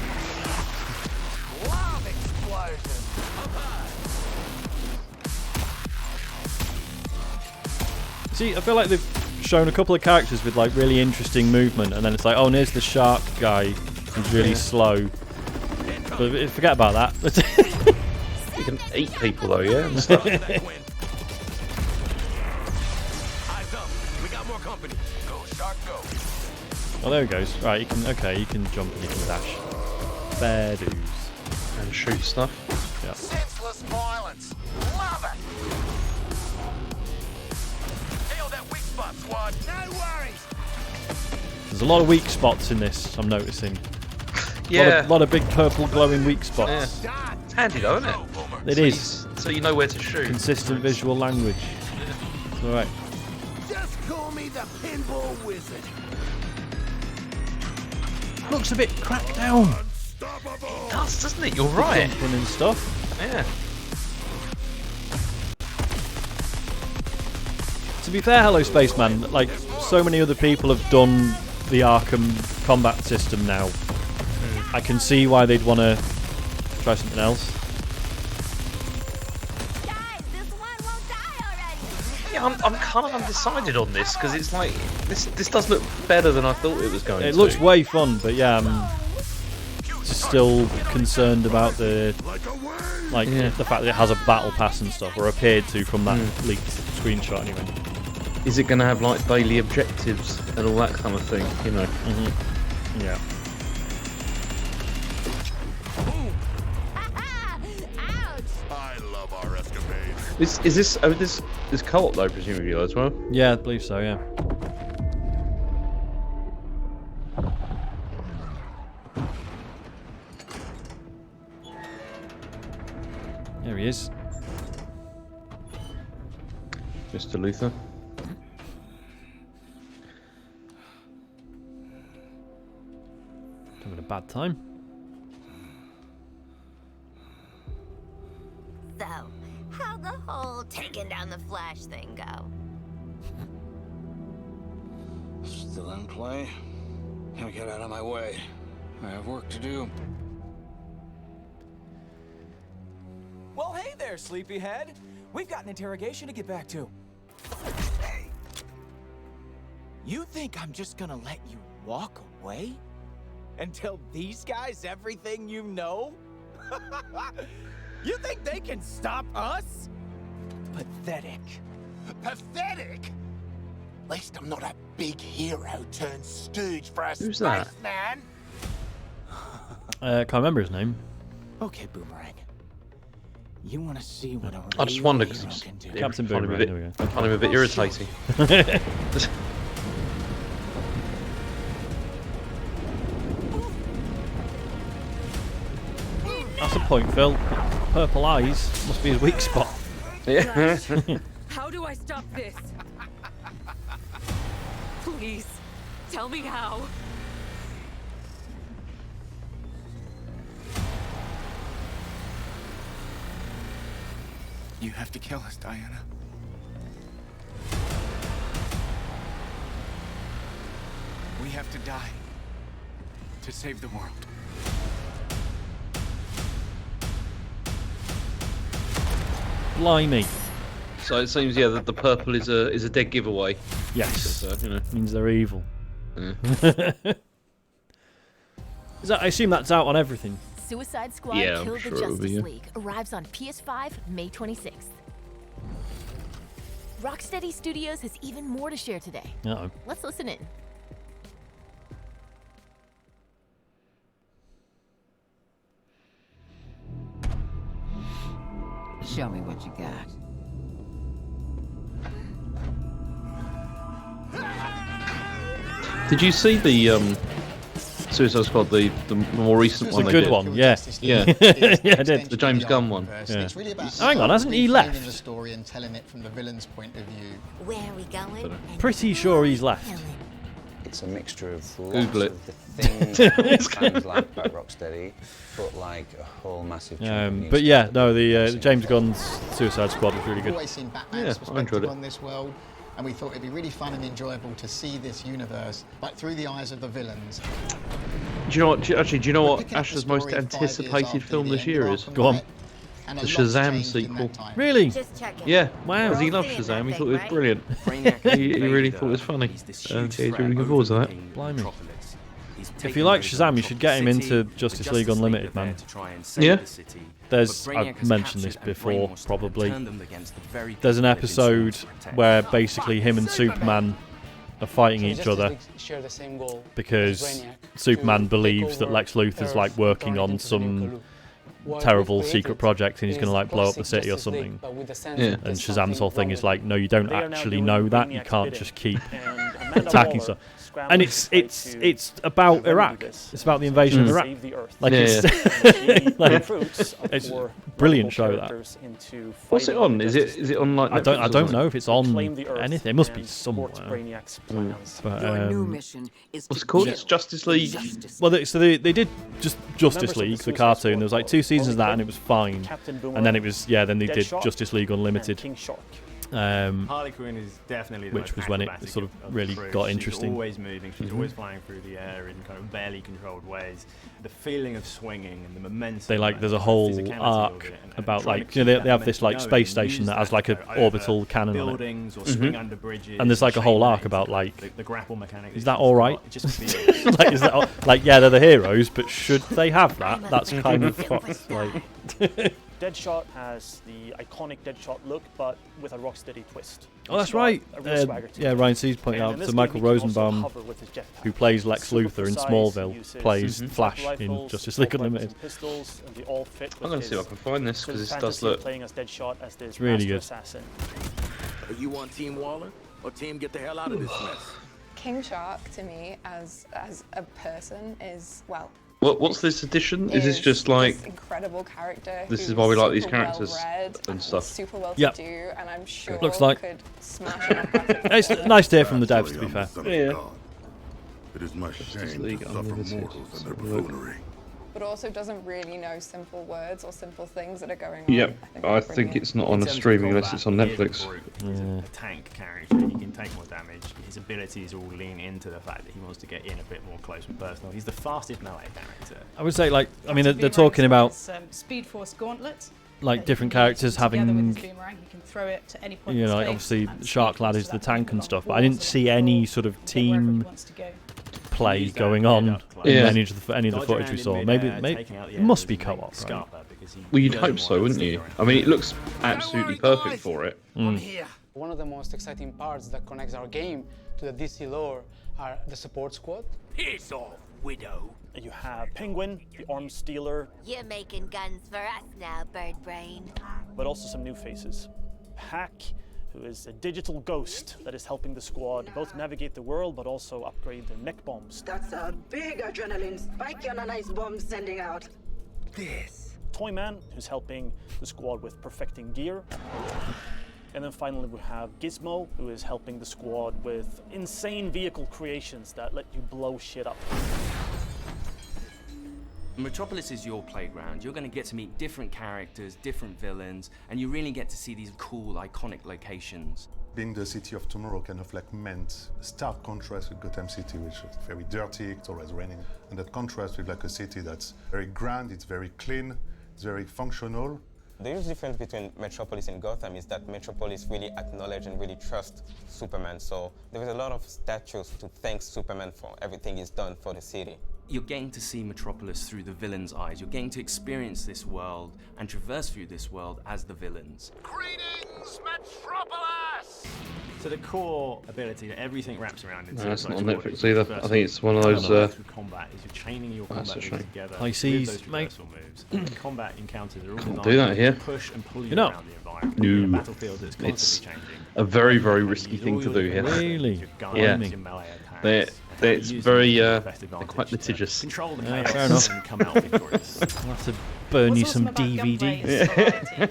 Speaker 1: See, I feel like they've shown a couple of characters with like really interesting movement, and then it's like, oh, and here's the shark guy who's really slow. But forget about that.
Speaker 2: You can eat people though, yeah, and stuff.
Speaker 1: Oh, there he goes. Right, you can jump and you can dash. Fair dues.
Speaker 2: And shoot stuff.
Speaker 1: Yeah.
Speaker 4: Senseless violence. Love it. Heal that weak spot, squad. No worries.
Speaker 1: There's a lot of weak spots in this, I'm noticing.
Speaker 2: Yeah.
Speaker 1: A lot of big purple glowing weak spots.
Speaker 2: Yeah. It's handy though, isn't it?
Speaker 1: It is.
Speaker 2: So you know where to shoot.
Speaker 1: Consistent visual language. It's alright.
Speaker 4: Just call me the pinball wizard.
Speaker 1: Looks a bit cracked down.
Speaker 2: It does, doesn't it? You're right.
Speaker 1: Jumping and stuff.
Speaker 2: Yeah.
Speaker 1: To be fair, Hello Spaceman, like so many other people have done the Arkham combat system now. I can see why they'd want to try something else.
Speaker 2: Yeah, I'm kind of undecided on this because it's like this does look better than I thought it was going to.
Speaker 1: It looks way fun, but yeah, I'm just still concerned about the the fact that it has a battle pass and stuff, or appeared to from that leaked screenshot anyway.
Speaker 2: Is it going to have like daily objectives and all that kind of thing? You know.
Speaker 1: Yeah.
Speaker 9: I love our escapades.
Speaker 2: Is this is co-op though, presumably as well?
Speaker 1: Yeah, I believe so. Yeah. There he is.
Speaker 2: Mr. Luthor.
Speaker 1: Having a bad time.
Speaker 17: So, how'd the whole taking down the Flash thing go?
Speaker 16: Still in play? Now get out of my way. I have work to do.
Speaker 15: Well, hey there, sleepyhead. We've got an interrogation to get back to. Hey. You think I'm just gonna let you walk away? And tell these guys everything you know? You think they can stop us? Pathetic.
Speaker 4: Pathetic? At least I'm not a big hero turned stooge for a
Speaker 2: Who's that?
Speaker 4: spaceman.
Speaker 1: Can't remember his name.
Speaker 15: Okay, Boomerang. You want to see what a
Speaker 2: I just wonder because
Speaker 15: can do?
Speaker 1: Captain
Speaker 2: find him a
Speaker 1: Boomerang,
Speaker 2: bit,
Speaker 1: there we go.
Speaker 2: find him a bit irritating.
Speaker 1: That's a point, Phil. Purple eyes must be his weak spot.
Speaker 2: Yeah.
Speaker 14: How do I stop this? Please, tell me how.
Speaker 15: You have to kill us, Diana. We have to die to save the world.
Speaker 1: Blimey.
Speaker 2: So it seems, yeah, that the purple is a dead giveaway.
Speaker 1: Yes.
Speaker 2: You know.
Speaker 1: Means they're evil.
Speaker 2: Yeah.
Speaker 1: I assume that's out on everything.
Speaker 3: Suicide Squad
Speaker 2: Yeah,
Speaker 3: Kill
Speaker 2: I'm
Speaker 3: the
Speaker 2: sure it'll
Speaker 3: Justice
Speaker 2: be, yeah.
Speaker 3: League arrives on PS5 May 26th. Rocksteady Studios has even more to share today.
Speaker 1: Uh-oh.
Speaker 3: Let's listen in.
Speaker 18: Show me what you got.
Speaker 2: Did you see the Suicide Squad, the more recent one?
Speaker 1: It's a good one, yeah.
Speaker 2: Yeah,
Speaker 1: yeah, I did.
Speaker 2: The James Gunn one.
Speaker 1: Yeah.
Speaker 19: It's really about
Speaker 1: Hang on, hasn't he left?
Speaker 19: the story and telling it from the villain's point of view.
Speaker 17: Where are we going?
Speaker 1: Pretty sure he's left.
Speaker 20: It's a mixture of
Speaker 2: Google
Speaker 20: lots
Speaker 2: it.
Speaker 20: of the things fans like about Rocksteady, but like a whole massive chunk of new
Speaker 1: but yeah,
Speaker 20: stuff.
Speaker 1: no, the James Gunn's Suicide Squad was really
Speaker 19: We've
Speaker 1: good.
Speaker 19: always seen Batman's perspective on this world, and we thought it'd be really fun and enjoyable to see this universe, but through the eyes of the villains.
Speaker 2: Do you know what? Do you know what Ash's most anticipated film this year is?
Speaker 1: Go on.
Speaker 2: The Shazam sequel.
Speaker 1: Really?
Speaker 2: Yeah.
Speaker 1: Wow.
Speaker 2: Because he loves Shazam. He thought it was brilliant. he really thought it was funny. He's really looking forward to that.
Speaker 1: Blimey. If you like Shazam, you should get him into Justice League Unlimited, man.
Speaker 2: Yeah.
Speaker 1: There's, I've mentioned this before, probably. There's an episode where basically him and Superman are fighting each other because Superman believes that Lex Luthor's like working on some terrible secret project and he's going to like blow up the city or something.
Speaker 2: Yeah.
Speaker 1: And Shazam's whole thing is like, no, you don't actually know that. You can't just keep attacking stuff. And it's about Iraq. It's about the invasion of Iraq. Like it's a brilliant show, that.
Speaker 2: What's it on? Is it on like Netflix?
Speaker 1: I don't know if it's on anything. It must be somewhere. But,
Speaker 2: what's it called? It's Justice League.
Speaker 1: Well, they did just Justice League, the cartoon. There was like 2 seasons of that, and it was fine. And then it was then they did Justice League Unlimited.
Speaker 21: Harley Quinn is definitely the
Speaker 1: which was when it sort of really got interesting.
Speaker 21: She's always moving, she's always flying through the air in kind of barely controlled ways. The feeling of swinging and the momentum.
Speaker 1: There's a whole arc about like they have this like space station that has like an orbital cannon on it.
Speaker 21: Or swing under bridges,
Speaker 1: and there's like a whole arc about like
Speaker 21: the grapple mechanics.
Speaker 1: Is that all right? Like, is that like yeah, they're the heroes, but should they have that? That's kind of fucked. Like.
Speaker 22: Deadshot has the iconic Deadshot look, but with a Rocksteady twist.
Speaker 1: Oh, that's right. Yeah, Ryan C's pointing out. So Michael Rosenbaum, who plays Lex Luthor in Smallville, plays Flash in Justice League Unlimited.
Speaker 2: I'm going to see if I can find this because this does look.
Speaker 1: It's really good.
Speaker 16: Are you on Team Waller or Team Get the Hell Out of this mess?
Speaker 23: King Shark to me, as a person, is
Speaker 2: What's this edition? Is this just like
Speaker 23: this incredible character?
Speaker 2: This is why we like these characters and stuff.
Speaker 23: Super well to do, and I'm sure
Speaker 1: looks like
Speaker 23: could smash it.
Speaker 1: It's nice to hear from the devs, to be fair.
Speaker 2: Yeah.
Speaker 9: It is my shame to suffer mortals and their buffoonery.
Speaker 23: But also doesn't really know simple words or simple things that are going on.
Speaker 2: Yep, I think it's not on a streaming unless it's on Netflix.
Speaker 21: He's a tank character. He can take more damage. His abilities all lean into the fact that he wants to get in a bit more close and personal. He's the fastest melee character.
Speaker 1: I would say, like, I mean, they're talking about
Speaker 24: Speed Force Gauntlet.
Speaker 1: Like different characters having,
Speaker 24: you can throw it to any point
Speaker 1: like obviously Shark Lad is the tank and stuff, but I didn't see any sort of team play going on in any of the footage we saw. Maybe it must be co-op, right?
Speaker 2: Well, you'd hope so, wouldn't you? I mean, it looks absolutely perfect for it.
Speaker 25: One of the most exciting parts that connects our game to the DC lore are the support squad.
Speaker 16: Piss off, Widow.
Speaker 22: You have Penguin, the arms stealer.
Speaker 17: You're making guns for us now, Bird Brain.
Speaker 22: But also some new faces. Hack, who is a digital ghost that is helping the squad both navigate the world but also upgrade their mech bombs.
Speaker 26: That's a big adrenaline spike on a nice bomb sending out.
Speaker 22: This. Toyman, who's helping the squad with perfecting gear. And then finally we have Gizmo, who is helping the squad with insane vehicle creations that let you blow shit up.
Speaker 8: Metropolis is your playground. You're going to get to meet different characters, different villains, and you really get to see these cool, iconic locations.
Speaker 9: Being the city of tomorrow kind of like meant a stark contrast with Gotham City, which is very dirty, it's always raining. And that contrast with like a city that's very grand, it's very clean, it's very functional.
Speaker 27: The huge difference between Metropolis and Gotham is that Metropolis really acknowledge and really trust Superman. So there is a lot of statues to thank Superman for everything he's done for the city.
Speaker 8: You're getting to see Metropolis through the villain's eyes. You're getting to experience this world and traverse through this world as the villains.
Speaker 16: Greetings, Metropolis!
Speaker 21: So the core ability, everything wraps around it.
Speaker 2: No, it's not on Netflix either. I think it's one of those.
Speaker 21: Combat is you're chaining your combat moves together.
Speaker 1: I see, mate.
Speaker 21: Moves. And combat encounters are all designed
Speaker 2: do that here.
Speaker 21: to push and pull you around the environment.
Speaker 2: No.
Speaker 21: In a battlefield that's constantly changing.
Speaker 2: A very, very risky thing to do here.
Speaker 1: Really?
Speaker 2: Yeah. It's very they're quite litigious.
Speaker 21: Control the
Speaker 1: fair
Speaker 21: chaos
Speaker 1: enough.
Speaker 21: and come out victorious.
Speaker 1: I'll have to burn you some DVD.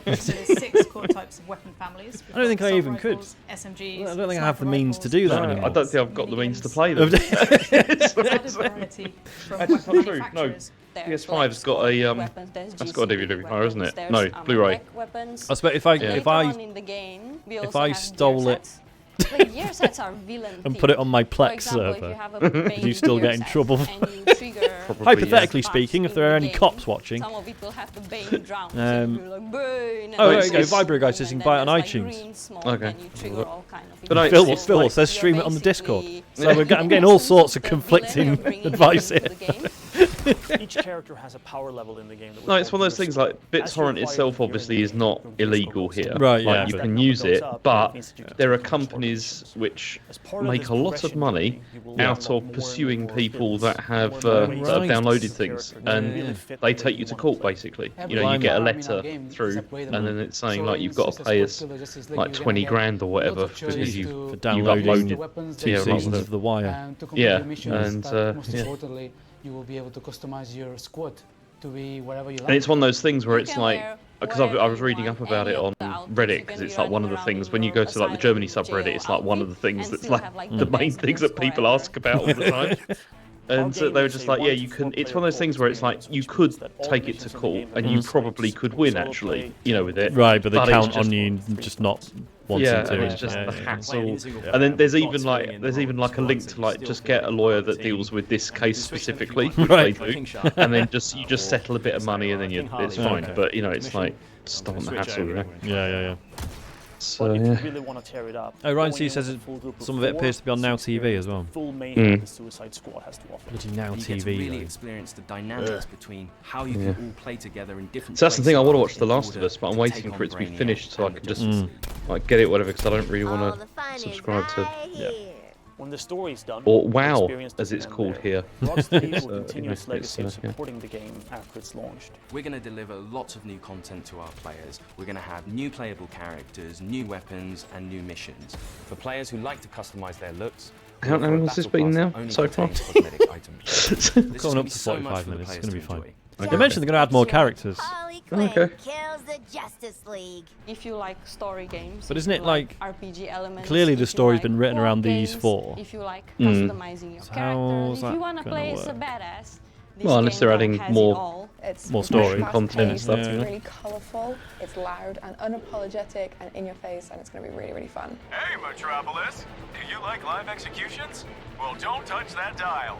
Speaker 24: There's 6 core types of weapon families.
Speaker 1: I don't think I even could.
Speaker 24: SMGs,
Speaker 1: I don't think I have the means to do that anymore.
Speaker 2: I don't think I've got the means to play them.
Speaker 24: That's not
Speaker 2: true. No. PS5's got a that's got a DVD player, isn't it? No, Blu-ray.
Speaker 1: I suppose if I stole it
Speaker 5: like gear sets are villain
Speaker 1: and put it on my Plex server, do you still get in trouble? Hypothetically speaking, if there are any cops watching.
Speaker 5: Some of it will have the Bane drown.
Speaker 1: Oh, there you go. Vibro guy says you can buy it on iTunes.
Speaker 2: Okay.
Speaker 1: But Phil says stream it on the Discord. So I'm getting all sorts of conflicting advice here.
Speaker 22: Each character has a power level in the game.
Speaker 2: No, it's one of those things like BitTorrent itself obviously is not illegal here.
Speaker 1: Right,
Speaker 2: like,
Speaker 1: yeah.
Speaker 2: you can use it, but there are companies which make a lot of money out of pursuing people that have downloaded things, and they take you to court basically. You know, you get a letter through, and then it's saying like you've got to pay us like 20 grand or whatever because you've uploaded
Speaker 1: 2 seasons of The Wire.
Speaker 2: Yeah, and
Speaker 25: importantly, you will be able to customize your squad to be wherever you like.
Speaker 2: And it's one of those things where it's like, because I was reading up about it on Reddit, because it's like one of the things when you go to like the Germany subreddit, it's like one of the things that's like the main things that people ask about all the time. And so they were just like, yeah, you can. It's one of those things where it's like you could take it to court, and you probably could win actually, you know, with it.
Speaker 1: Right, but they count on you just not wanting to.
Speaker 2: Yeah, it's just the hassle. And then there's even like a link to like just get a lawyer that deals with this case specifically, which they do, and then you just settle a bit of money, and then it's fine. But you know, it's like stop the hassle, you know.
Speaker 1: Yeah.
Speaker 22: So, if you really want to tear it up,
Speaker 1: oh, Ryan C says some of it appears to be on Now TV as well.
Speaker 22: Full mayhem the Suicide Squad has to offer.
Speaker 1: Bloody Now
Speaker 8: you
Speaker 1: TV.
Speaker 8: get to really experience the dynamics between how you can all play together in different.
Speaker 2: So that's the thing. I want to watch The Last of Us, but I'm waiting for it to be finished so I can just like get it, whatever, because I don't really want to subscribe to.
Speaker 22: When the story's done,
Speaker 2: or WoW, as it's called here.
Speaker 22: Rocksteady will continue its legacy of supporting the game after it's launched.
Speaker 8: We're going to deliver lots of new content to our players. We're going to have new playable characters, new weapons, and new missions. For players who like to customize their looks,
Speaker 2: how long has this been now so far?
Speaker 1: Coming up to 45 minutes. It's going to be fine. They mentioned they're going to add more characters.
Speaker 2: Okay.
Speaker 17: Kills the Justice League.
Speaker 5: If you like story games,
Speaker 1: but isn't it like
Speaker 5: RPG elements?
Speaker 1: Clearly, the story's been written around these 4.
Speaker 5: If you like customizing your characters, if you want to play as a badass.
Speaker 2: Well, unless they're adding more
Speaker 1: story
Speaker 2: content and stuff.
Speaker 24: It's really colourful, it's loud and unapologetic and in your face, and it's going to be really, really fun.
Speaker 15: Hey, Metropolis! Do you like live executions? Well, don't touch that dial,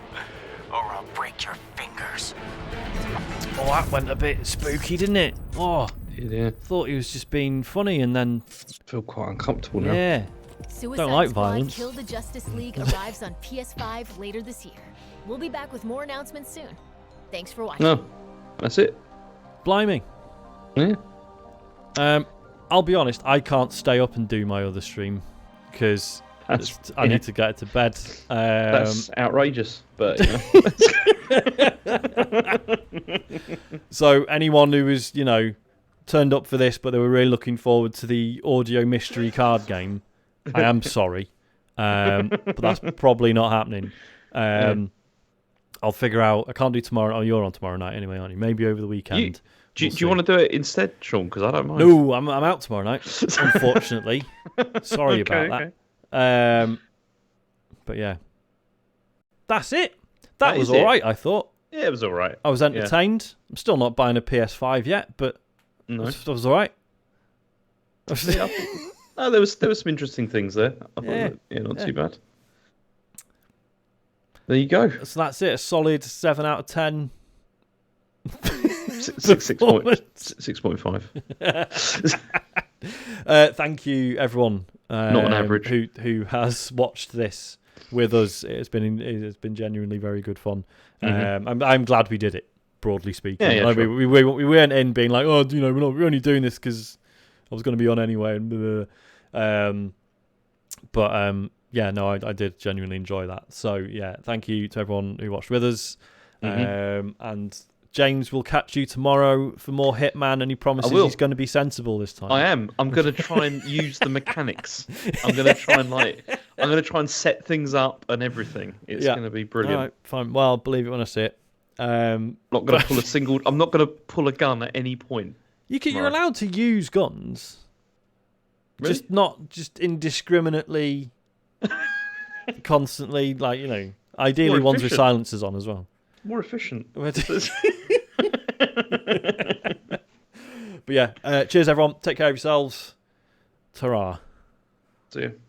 Speaker 15: or I'll break your fingers.
Speaker 1: Oh, that went a bit spooky, didn't it? Oh,
Speaker 2: yeah.
Speaker 1: Thought he was just being funny, and then
Speaker 2: I feel quite uncomfortable now.
Speaker 1: Yeah.
Speaker 3: Suicide
Speaker 1: Don't like
Speaker 3: Squad
Speaker 1: violence.
Speaker 3: Kill the Justice League arrives on PS5 later this year. We'll be back with more announcements soon. Thanks for watching.
Speaker 2: No, that's it.
Speaker 1: Blimey.
Speaker 2: Yeah.
Speaker 1: I'll be honest, I can't stay up and do my other stream because I need to get to bed.
Speaker 2: That's outrageous, but you know.
Speaker 1: So anyone who was, turned up for this, but they were really looking forward to the audio mystery card game, I am sorry, but that's probably not happening. I'll figure out. I can't do tomorrow. Oh, you're on tomorrow night anyway, aren't you? Maybe over the weekend.
Speaker 2: Do you want to do it instead, Sean? Because I don't mind.
Speaker 1: No, I'm out tomorrow night. Unfortunately, sorry about that. But yeah, that's it. That was all right. I thought.
Speaker 2: Yeah, it was all right.
Speaker 1: I was entertained. Yeah. I'm still not buying a PS5 yet, but that was all right.
Speaker 2: No, there was some interesting things there. I thought not too bad. There you go.
Speaker 1: So that's it. A solid 7 out of 10.
Speaker 2: 6.5.
Speaker 1: Thank you, everyone.
Speaker 2: Not an average.
Speaker 1: Who has watched this with us? It's been genuinely very good fun. I'm glad we did it. Broadly speaking,
Speaker 2: sure.
Speaker 1: we weren't in being like, we're only doing this because I was going to be on anyway. And But yeah, no, I did genuinely enjoy that. So yeah, thank you to everyone who watched with us. And James will catch you tomorrow for more Hitman, and he promises he's going to be sensible this time.
Speaker 2: I am. I'm going to try and use the mechanics. I'm going to try and set things up and everything. It's going to be brilliant.
Speaker 1: All right, fine. Well, believe it when I see it.
Speaker 2: I'm not going to pull a gun at any point.
Speaker 1: You're allowed to use guns,
Speaker 2: really?
Speaker 1: just not indiscriminately, constantly. Ideally ones with silencers on as well.
Speaker 2: More efficient.
Speaker 1: But yeah, cheers everyone. Take care of yourselves. Ta-ra.
Speaker 2: See you.